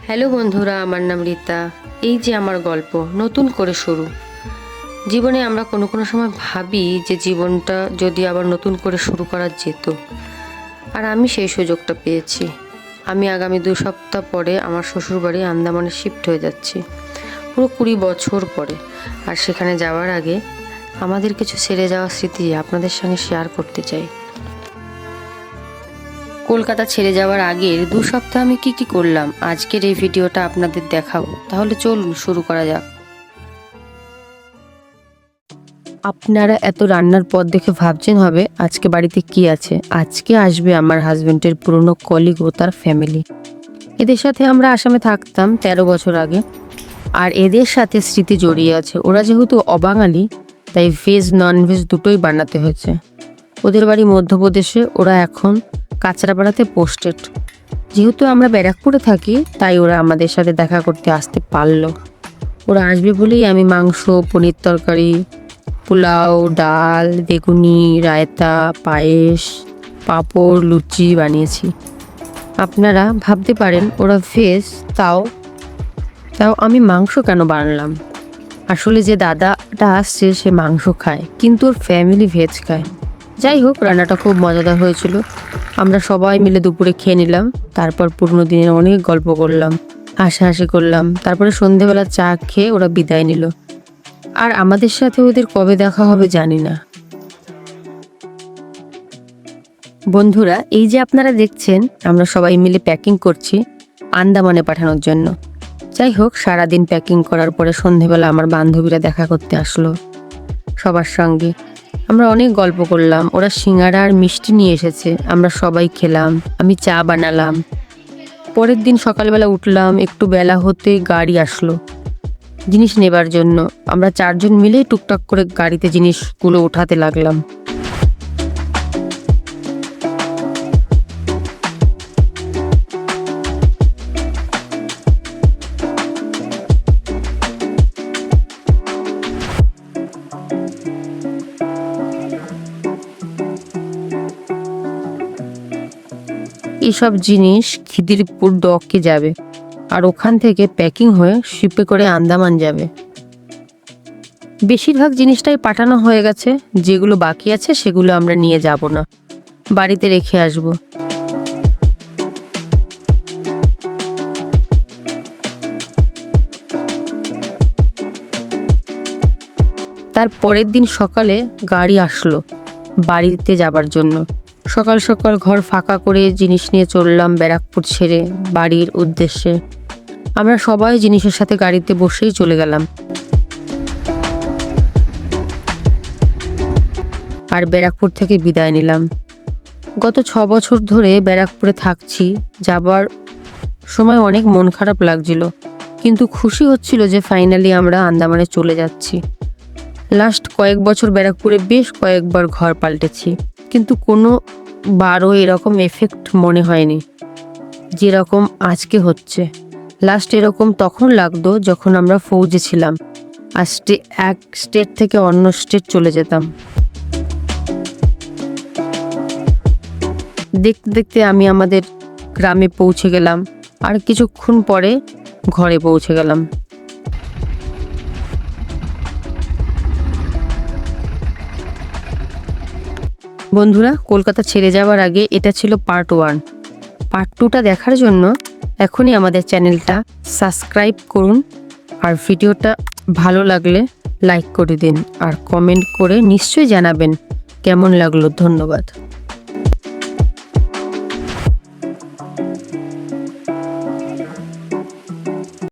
Hello বন্ধুরা, আমার নাম রীতা। এই যে আমার গল্প নতুন করে শুরু। জীবনে আমরা কোনো কোনো সময় ভাবি যে জীবনটা যদি আবার নতুন করে শুরু করা যেত, আর আমি সেই সুযোগটা পেয়েছি। আমি আগামী 2 সপ্তাহ পরে আমার শ্বশুরবাড়ি আন্দামানে শিফট হয়ে যাচ্ছি, পুরো 20 বছর পরে। আর সেখানে যাওয়ার আগে আমাদের কিছু ছেড়ে যাওয়া স্মৃতি আপনাদের সঙ্গে শেয়ার করতে চাই। কলকাতা ছেড়ে যাওয়ার আগের 2 সপ্তাহ আমি কি করলাম, আজকের এই ভিডিওটা আপনাদের দেখাবো। তাহলে চলুন শুরু করা যাক। আপনারা এত রান্নার পর দেখে ভাবছেন হবে আজকে বাড়িতে কি আছে। আজকে আসবে আমার হাজবেন্ডের পুরনো কলিগ ও তার ফ্যামিলি। এদের সাথে আমরা আসামে থাকতাম 13 বছর আগে, আর এদের সাথে স্মৃতি জড়িয়ে আছে। ওরা যেহেতু অবাঙালি, তাই ভেজ ননভেজ দুটোই বানাতে হয়েছে। ওদের বাড়ি মধ্যপ্রদেশে, ওরা এখন কাঁচরাপাড়াতে পোস্টেড। যেহেতু আমরা ব্যারাকপুরে থাকি, তাই ওরা আমাদের সাথে দেখা করতে আসতে পারলো। ওরা আসবে বলেই আমি মাংস, পনির তরকারি, পোলাও, ডাল, বেগুনি, রায়তা, পায়েস, পাঁপড়, লুচি বানিয়েছি। আপনারা ভাবতে পারেন ওরা ভেজ, তাও আমি মাংস কেন বানালাম। আসলে যে দাদাটা আসছে সে মাংস খায়, কিন্তু ওর ফ্যামিলি ভেজ খায়। যাই হোক, রান্নাটা খুব মজাদার হয়েছিল। আমরা সবাই মিলে দুপুরে খেয়ে নিলাম। তারপর পুরনো দিনের অনেক গল্প করলাম, হাসাহাসি করলাম। তারপরে সন্ধেবেলা চা খেয়ে ওরা বিদায় নিল। আর আমাদের সাথে ওদের কবে দেখা হবে জানি না। বন্ধুরা, এই যে আপনারা দেখছেন, আমরা সবাই মিলে প্যাকিং করছি আন্দামানে পাঠানোর জন্য। যাই হোক, সারাদিন প্যাকিং করার পরে সন্ধেবেলা আমার বান্ধবীরা দেখা করতে আসলো সবার সঙ্গে। আমরা অনেক গল্প করলাম। ওরা সিঙ্গাড়া আর মিষ্টি নিয়ে এসেছে, আমরা সবাই খেলাম। আমি চা বানালাম। পরের দিন সকালবেলা উঠলাম, একটু বেলা হতে গাড়ি আসলো জিনিস নেবার জন্য। আমরা 4 জন মিলেই টুকটাক করে গাড়িতে জিনিসগুলো উঠাতে লাগলাম। এসব জিনিস খিদিরপুর ডকে যাবে, আর ওখান থেকে প্যাকিং হয়ে শিপে করে আন্দামান যাবে। বেশিরভাগ জিনিসটাই পাঠানো হয়ে গেছে, যেগুলো বাকি আছে সেগুলো আমরা নিয়ে যাব না, বাড়িতে রেখে আসব। তার পরের দিন সকালে গাড়ি আসলো বাড়িতে যাবার জন্য। সকাল সকাল ঘর ফাঁকা করে জিনিস নিয়ে চললাম ব্যারাকপুর ছেড়ে বাড়ির উদ্দেশ্যে। আমরা সবাই জিনিসের সাথে গাড়িতে বসেই চলে গেলাম। আর ব্যারাকপুর থেকে বিদায় নিলাম। গত 6 বছর ধরে ব্যারাকপুরে থাকছি। যাবার সময় অনেক মন খারাপ লাগছিল, কিন্তু খুশি হচ্ছিল যে ফাইনালি আমরা আন্দামানে চলে যাচ্ছি। লাস্ট কয়েক বছর ব্যারাকপুরে বেশ কয়েকবার ঘর পাল্টেছি, কিন্তু কোনো বারও এরকম এফেক্ট মনে হয়নি যেরকম আজকে হচ্ছে। লাস্ট এরকম তখন লাগতো যখন আমরা ফৌজে ছিলাম, আর এক স্টেট থেকে অন্য স্টেট চলে যেতাম। দেখতে দেখতে আমি আমাদের গ্রামে পৌঁছে গেলাম, আর কিছুক্ষণ পরে ঘরে পৌঁছে গেলাম। বন্ধুরা, কলকাতা ছেড়ে যাওয়ার আগে এটা ছিল পার্ট 1। পার্ট 2টা দেখার জন্য এখনই আমাদের চ্যানেলটা সাবস্ক্রাইব করুন, আর ভিডিওটা ভালো লাগলে লাইক করে দিন, আর কমেন্ট করে নিশ্চয়ই জানাবেন কেমন লাগলো। ধন্যবাদ।